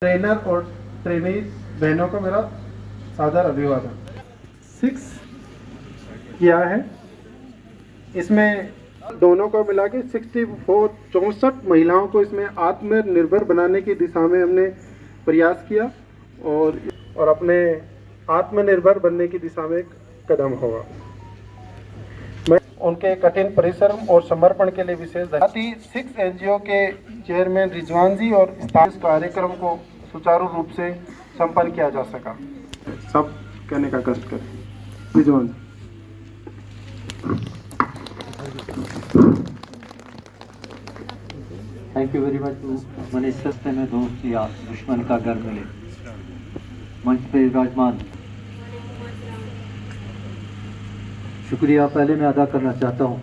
Trainer और trainees बहनों को मेरा सादर अभिवादन। 6 किया है, इसमें दोनों को मिला के 64 महिलाओं को इसमें आत्मनिर्भर बनाने की दिशा में हमने प्रयास किया और अपने आत्मनिर्भर बनने की दिशा में एक कदम होगा। मैं उनके कठिन परिश्रम और समर्पण के लिए विशेष धन्यवाद। 6 एनजीओ के चेयरमैन रिजवान जी और इस कार्यक्रम को सुचारू रूप से संपन्न किया जा सका। सब कहने का कष्ट करें। Rizwan thank you very much to Manish सस्ते में दोस्त या दुश्मन का घर मिले। मंच पे विराजमान शुक्रिया पहले मैं अदा करना चाहता हूँ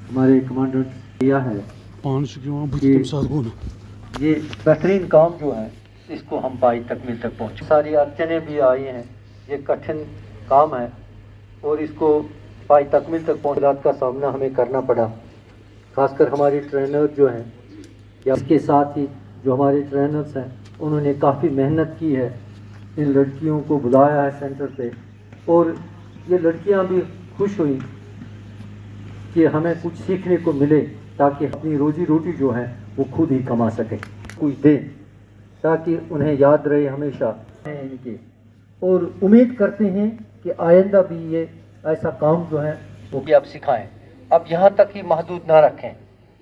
हमारे कमांडेंट किया है ये बेहतरीन काम जो है इसको हम पाई तकमील तक पहुँचे। सारी अड़चनें भी आई हैं, ये कठिन काम है और इसको पाई तकमील तक पहुँचने का सामना हमें करना पड़ा। खासकर हमारी ट्रेनर जो हैं या इसके साथ ही जो हमारे ट्रेनर्स हैं उन्होंने काफ़ी मेहनत की है, इन लड़कियों को बुलाया है सेंटर पे और ये लड़कियां भी खुश हुई कि हमें कुछ सीखने को मिले ताकि अपनी रोजी रोटी जो है वो खुद ही कमा सकें, कुछ दें ताकि उन्हें याद रहे हमेशा इनकी। और उम्मीद करते हैं कि आइंदा भी ये ऐसा काम जो है वो भी आप सिखाएं। अब यहाँ तक ही महदूद ना रखें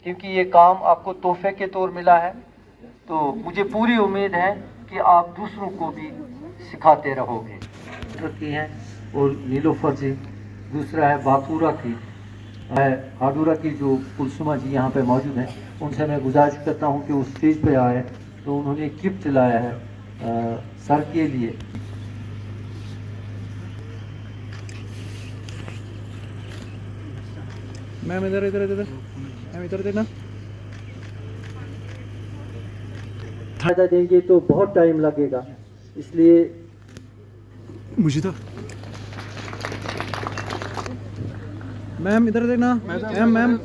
क्योंकि ये काम आपको तोहफे के तौर मिला है, तो मुझे पूरी उम्मीद है कि आप दूसरों को भी सिखाते रहोगे। रखी हैं और नीलोफर जी, दूसरा है बाकुरा की हाडूरा की जो कुलसुमा जी यहाँ पे मौजूद हैं, उनसे मैं गुजारिश करता हूँ कि उस स्टेज पे आए। तो उन्होंने गिफ्ट लाया है सर के लिए। मैम इधर इधर इधर मैम इधर देना। फायदा देंगे तो बहुत टाइम लगेगा, इसलिए मुझे तो मैम इधर देखना। मैम मैम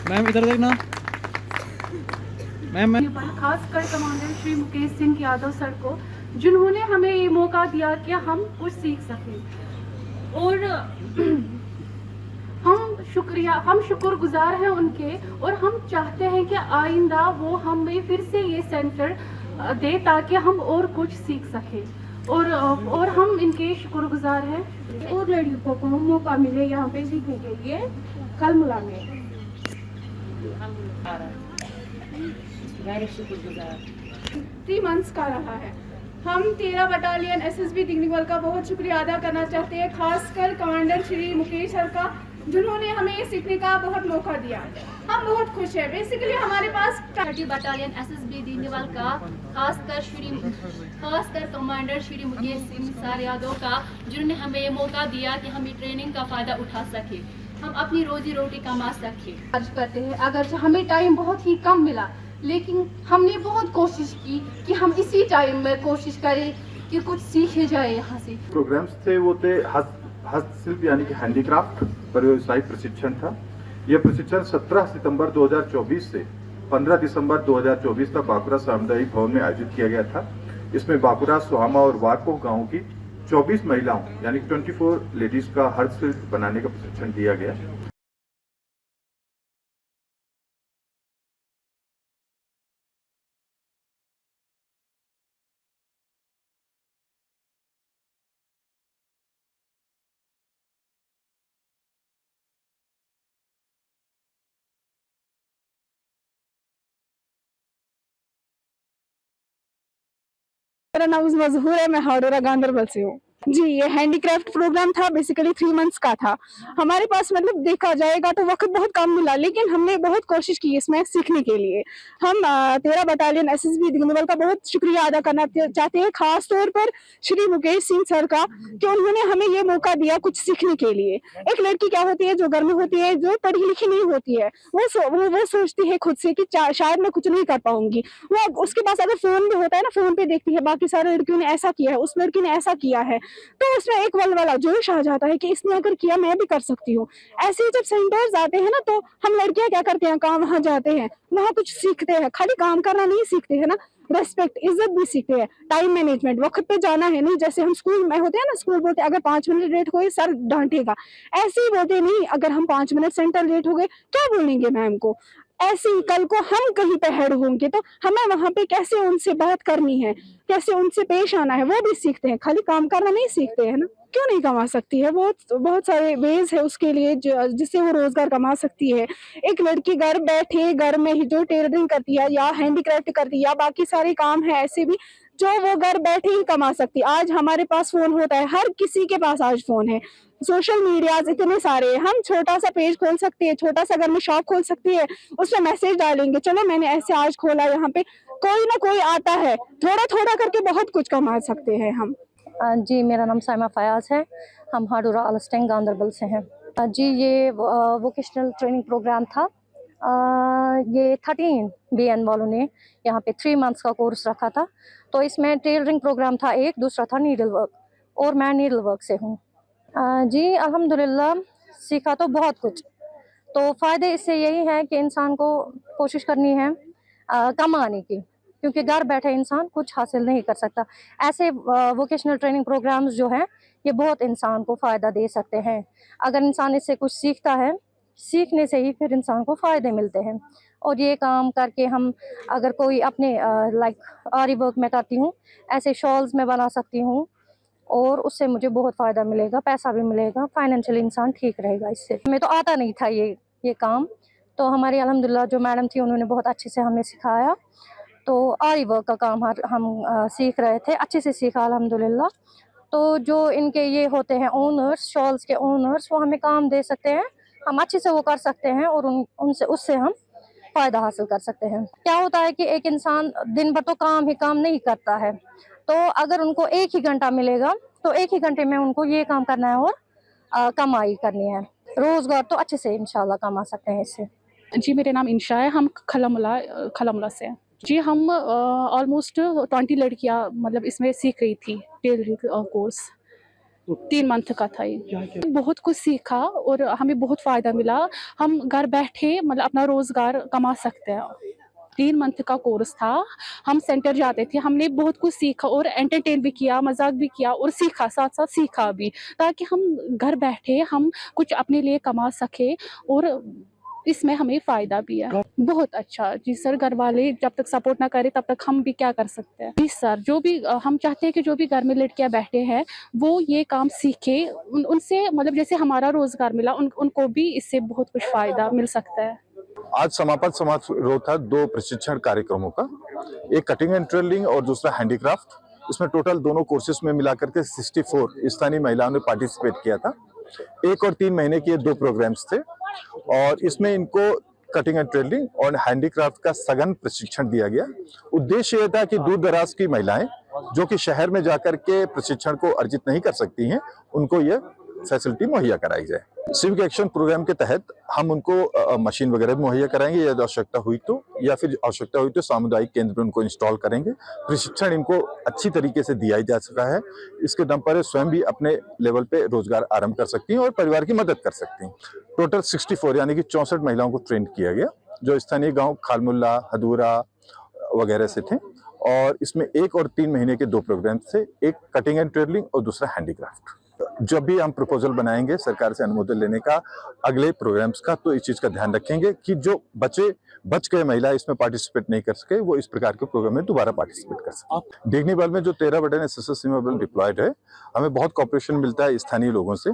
मैम इधर देखना। मैम खासकर कमांडर श्री मुकेश सिंह यादव सर को, जिन्होंने हमें ये मौका दिया कि हम कुछ सीख सकें और हम शुक्रगुजार हैं उनके और हम चाहते हैं कि आइंदा वो हमें फिर से ये सेंटर दे ताकि हम और कुछ सीख सकें और हम इनके शुक्रगुजार हैं। और लड़कियों को मौका मिले यहाँ पे सीखने के लिए कलमुला में शुक्रगुजार 3 मंथ्स का रहा है। हम 13 बटालियन एसएसबी दिगनीवाल का बहुत शुक्रिया अदा करना चाहते हैं, खासकर कमांडर श्री मुकेश सर का, जिन्होंने हमें ये सीखने का बहुत मौका दिया। हम बहुत खुश हैं। बेसिकली हमारे पास 30 बटालियन एसएसबी दिगनीवाल का खासकर कमांडर श्री मुकेश सिंह सर यादव का, जिन्होंने हमें ये मौका दिया कि हम ये ट्रेनिंग का फ़ायदा उठा सके, हम अपनी रोजी रोटी कमा सके। अर्ज करते हैं, अगर हमें टाइम बहुत ही कम मिला लेकिन हमने बहुत कोशिश की कि हम इसी टाइम में कोशिश करें कि कुछ सीखे जाए यहाँ से। प्रोग्राम्स थे वो थे हस्तशिल्प यानी कि हैंडीक्राफ्ट पर व्यावसायिक प्रशिक्षण था। यह प्रशिक्षण 17 सितंबर 2024 से 15 दिसंबर 2024 तक बाकुरा सामुदायिक भवन में आयोजित किया गया था। इसमें बाकुरा, सोहामा और वारपोह गाँव की 24 महिलाओं यानी 24 लेडीज का हस्तशिल्प बनाने का प्रशिक्षण दिया गया। मेरा नाम मजहूर है, मैं हाडोरा गांधरबल से हूँ जी। ये हैंडीक्राफ्ट प्रोग्राम था, बेसिकली 3 मंथ्स का था। हमारे पास मतलब देखा जाएगा तो वक्त बहुत कम मिला, लेकिन हमने बहुत कोशिश की इसमें सीखने के लिए। हम 13 बटालियन एसएसबी दिगनीवाल का बहुत शुक्रिया अदा करना चाहते हैं, खास तौर पर श्री मुकेश सिंह सर का, कि उन्होंने हमें ये मौका दिया कुछ सीखने के लिए। एक लड़की क्या होती है जो घर में होती है, जो पढ़ी लिखी नहीं होती है, वो सोचती है खुद से कि शायद मैं कुछ नहीं कर पाऊंगी। वो उसके पास अगर फोन भी होता है ना, फोन पे देखती है बाकी सारी लड़कियों ने ऐसा किया है, उस लड़की ने ऐसा किया है, तो उसमें एक वाला जोश आ जाता है कि इसने अगर किया मैं भी कर सकती हूँ। ऐसे ही जब सेंटर्स आते हैं ना, तो हम लड़कियां क्या करते हैं, काम वहाँ जाते हैं, वहाँ कुछ सीखते हैं, खाली काम करना नहीं सीखते हैं ना, रेस्पेक्ट इज्जत भी सीखते हैं, टाइम मैनेजमेंट, वक्त पे जाना है नहीं। जैसे हम स्कूल में होते हैं ना, स्कूल बोलते हैं अगर 5 मिनट लेट हो गए सर डांटेगा, ऐसे ही बोलते नहीं, अगर हम 5 मिनट सेंटर लेट हो गए क्या बोलेंगे मैम को। ऐसे ही कल को हम कहीं पे हेड होंगे तो हमें वहां पे कैसे उनसे बात करनी है, कैसे उनसे पेश आना है, वो भी सीखते हैं, खाली काम करना नहीं सीखते हैं ना। क्यों नहीं कमा सकती है, बहुत सारे वेज है उसके लिए जिससे वो रोजगार कमा सकती है। एक लड़की घर बैठे घर में ही जो टेलरिंग करती है या हैंडीक्राफ्ट करती है या बाकी सारे काम है ऐसे भी जो वो घर बैठे ही कमा सकती है। आज हमारे पास फोन होता है, हर किसी के पास आज फोन है, सोशल मीडियाज इतने सारे हैं, हम छोटा सा पेज खोल सकते हैं, छोटा सा घर में शॉप खोल सकती है, उसमें मैसेज डालेंगे चलो मैंने ऐसे आज खोला, यहाँ पे कोई ना कोई आता है, थोड़ा थोड़ा करके बहुत कुछ कमा सकते हैं हम। जी मेरा नाम साइमा फयाज है, हम हाडूरा अलस्टेंग गांदरबल से हैं। जी ये वोकेशनल ट्रेनिंग प्रोग्राम था, ये 13 BN वालों ने यहाँ पे 3 मंथ्स का कोर्स रखा था। तो इसमें टेलरिंग प्रोग्राम था एक, दूसरा था नीडल वर्क, और मैं नीडल वर्क से हूँ। जी अल्हम्दुलिल्लाह सीखा तो बहुत कुछ। तो फ़ायदे इससे यही है कि इंसान को कोशिश करनी है कमाने की, क्योंकि घर बैठे इंसान कुछ हासिल नहीं कर सकता। ऐसे वोकेशनल ट्रेनिंग प्रोग्राम्स जो हैं ये बहुत इंसान को फ़ायदा दे सकते हैं। अगर इंसान इससे कुछ सीखता है, सीखने से ही फिर इंसान को फ़ायदे मिलते हैं। और ये काम करके हम अगर कोई अपने लाइक आरी वर्क में करती हूँ, ऐसे शॉल्स में बना सकती हूँ, और उससे मुझे बहुत फ़ायदा मिलेगा, पैसा भी मिलेगा, फाइनेंशियल इंसान ठीक रहेगा इससे। हमें तो आता नहीं था ये काम, तो हमारी अल्हम्दुलिल्लाह जो मैडम थी उन्होंने बहुत अच्छे से हमें सिखाया। तो आरी वर्क का काम हम सीख रहे थे, अच्छे से सीखा अल्हम्दुलिल्लाह। तो जो इनके ये होते हैं ओनर्स, शॉल्स के ओनर्स, वो हमें काम दे सकते हैं, हम अच्छे से वो कर सकते हैं और उनसे उससे हम फ़ायदा हासिल कर सकते हैं। क्या होता है कि एक इंसान दिन भर तो काम ही काम नहीं करता है, तो अगर उनको 1 ही घंटा मिलेगा तो 1 ही घंटे में उनको ये काम करना है और कमाई करनी है, रोज़गार तो अच्छे से इंशाल्लाह कमा सकते हैं इससे। जी मेरा नाम इंशा है, हम खलामुला से हैं। जी हम ऑलमोस्ट 20 लड़कियां मतलब इसमें सीख रही थी, टेलरिंग कोर्स 3 मंथ का था ये। बहुत कुछ सीखा और हमें बहुत फ़ायदा मिला, हम घर बैठे मतलब अपना रोज़गार कमा सकते हैं। 3 मंथ का कोर्स था, हम सेंटर जाते थे, हमने बहुत कुछ सीखा और एंटरटेन भी किया, मजाक भी किया और सीखा, साथ साथ सीखा भी, ताकि हम घर बैठे हम कुछ अपने लिए कमा सके और इसमें हमें फ़ायदा भी है। बहुत अच्छा जी सर, घर वाले जब तक सपोर्ट ना करें तब तक हम भी क्या कर सकते हैं। जी सर, जो भी हम चाहते हैं कि जो भी घर में लड़कियां बैठे हैं वो ये काम सीखे, उनसे मतलब जैसे हमारा रोज़गार मिला उनको भी इससे बहुत कुछ फ़ायदा मिल सकता है। आज समापन समारोह था 2 प्रशिक्षण कार्यक्रमों का, एक कटिंग एंड टेलरिंग और दूसरा हैंडीक्राफ्ट। इसमें टोटल दोनों कोर्सेज में मिलाकर के 64 स्थानीय महिलाओं ने पार्टिसिपेट किया था। 1 और 3 महीने के 2 प्रोग्राम्स थे और इसमें इनको कटिंग एंड टेलरिंग और हैंडीक्राफ्ट का सघन प्रशिक्षण दिया गया। उद्देश्य यह था कि दूर दराज की महिलाएं जो कि शहर में जाकर के प्रशिक्षण को अर्जित नहीं कर सकती हैं, उनको ये फैसिलिटी मुहैया कराई जाए। सिविक एक्शन प्रोग्राम के तहत हम उनको मशीन वगैरह मुहैया कराएंगे, यदि आवश्यकता हुई तो, या फिर आवश्यकता हुई तो सामुदायिक केंद्र में उनको इंस्टॉल करेंगे। प्रशिक्षण इनको अच्छी तरीके से दिया जा सका है, इसके दम पर स्वयं भी अपने लेवल पे रोजगार आरंभ कर सकती हैं और परिवार की मदद कर सकती हैं। टोटल 64 यानी कि 64 महिलाओं को ट्रेन किया गया, जो स्थानीय गाँव खालमुल्ला, हदूरा वगैरह से थे। और इसमें 1 और 3 महीने के 2 प्रोग्राम थे, एक कटिंग एंड टेलरिंग और दूसरा हैंडीक्राफ्ट। जब भी हम प्रपोजल बनाएंगे सरकार से अनुमोदन लेने का अगले प्रोग्राम्स का, तो इस चीज का ध्यान रखेंगे कि जो बच गए महिला इसमें पार्टिसिपेट नहीं कर सके, वो इस प्रकार के प्रोग्राम में दोबारा पार्टिसिपेट कर सके। देखने बल में जो 13 बटालियन सशस्त्र सीमा बल डिप्लॉयड है, हमें बहुत कॉपरेशन मिलता है स्थानीय लोगों से।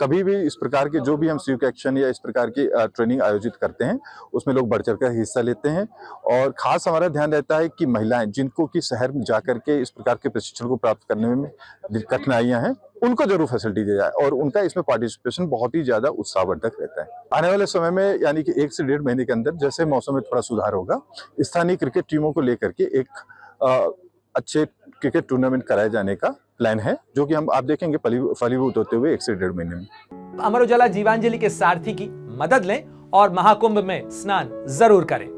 कभी भी इस प्रकार के जो भी हम सिविक एक्शन या इस प्रकार की ट्रेनिंग आयोजित करते हैं, उसमें लोग बढ़ चढ़कर हिस्सा लेते हैं। और खास हमारा ध्यान रहता है कि महिलाएं जिनको कि शहर में जाकर के इस प्रकार के प्रशिक्षण को प्राप्त करने में कठिनाइयां हैं, उनको जरूर फैसिलिटी दी जाए और उनका इसमें पार्टिसिपेशन बहुत ही ज्यादा उत्साहवर्धक रहता है। आने वाले समय में यानी कि 1 से 1.5 महीने के अंदर जैसे मौसम में थोड़ा सुधार होगा, स्थानीय क्रिकेट टीमों को लेकर के एक अच्छे क्रिकेट टूर्नामेंट कराए जाने का प्लान है, जो कि आप देखेंगे फलीभूत होते हुए 1 से 1.5 महीने में। अमर उजाला जीवांजलि के सारथी की मदद लें और महाकुंभ में स्नान जरूर करें।